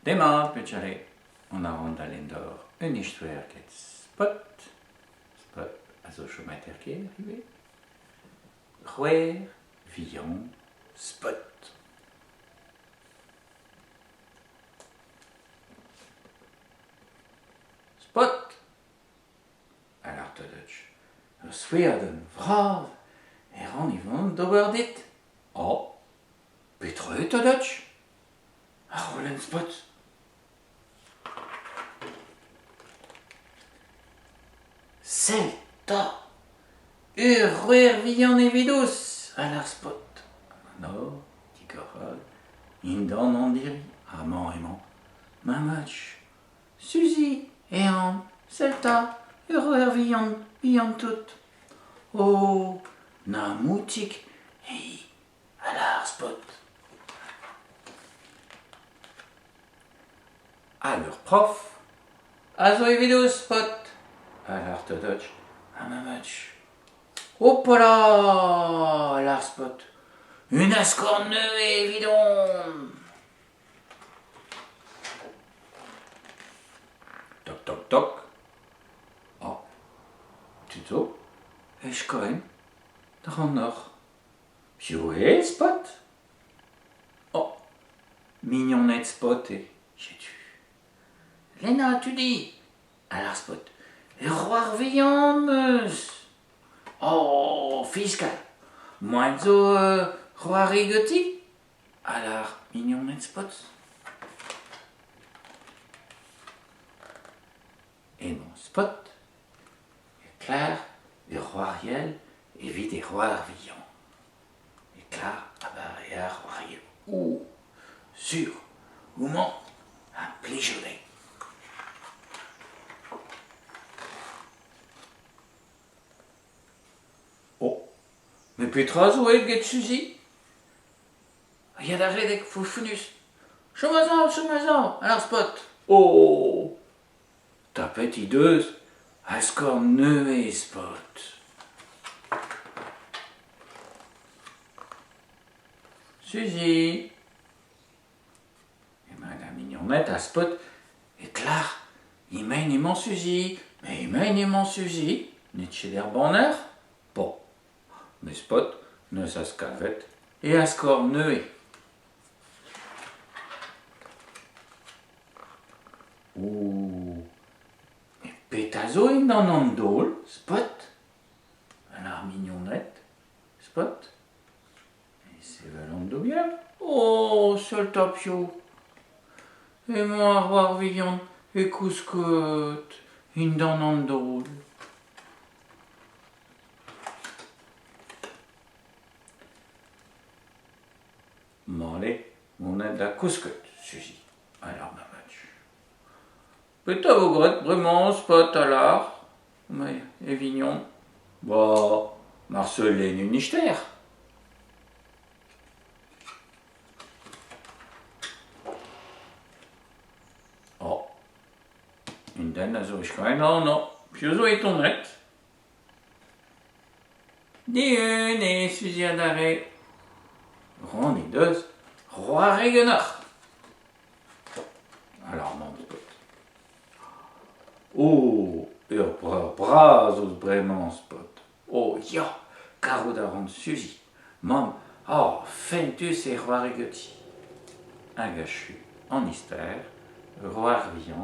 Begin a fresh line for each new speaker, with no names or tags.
Demalt Bütschale und a Rondalendor un histoire get Spot. Spot, also schon mal terquier arrivé. Rouer, Villon, Spot. Spot. Alors de Dutch. Sweerden, vrav. On Yvonne dober dit. Oh, betreu de Dutch. A rollen Spot. Celta. Ruer Villon et vidus. Alors Spot. No, Ticorol. Indan on diri. Amant aimant. Mamach. Suzy. Ean. Celta. Ruer Villon tout. Oh, na moutik. Hey, alors Spot. Alors prof. Also vidus Spot. Alors de Dutch. Mamach. Hoppala, alors Spot. Une ascorne et vidon. Toc toc toc. Oh, tuto. Ich koin. Dran noch. Pioé Spot. Oh, mignonnette Spot et j'ai tu. Léna, tu dis. Alors Spot. Roi Villon meus. Oh, fiscal. Moi zo Roi Rigotti. Alors, mignonnette Spot. Et mon Spot est clair, le roi Ariel et vite des rois Villon. Et clair, et à roi Ariel. Ou, sur, moment, un pléjolé. Oh, mais Petra zo et get Suzy. Il y a d'arrêt avec Foufounus. Chomazan, alors Spot. Oh, ta petite deuse, ascor neué Spot. Suzy. Et ben la mignonnette à Spot est clair. Il mène mon Suzy. Mais il mène mon Suzy. N'est chez l'air bonheur? Bon. Mais Spot ne s'ascavette et ascor neué. Ouh. Mais pétazo il n'en en dole, Spot. Alors mignonnette, Spot. Et c'est valando bien. Oh, seul tapio. Et moi, roi Villon, et couscotte, il n'en en dole. M'allez, on a de la couscotte, Suzy. Alors, ma match. Peut-être vous regrettez vraiment, Spot, alors. Mais, et Vignon. Bah, Marcelin une nichter. Oh. Une denne, also ich kann, non. Puis zo est honnête. Dis une et Suzy à d'arrêt. On est deux, roi Réguenard. Alors, mon Spot. Oh, brazos vraiment Spot. Oh, ya, caro d'arrond Suzy. Mam, oh, Fentus et roi Rigotti. Un gâchu en mystère, roi Villon.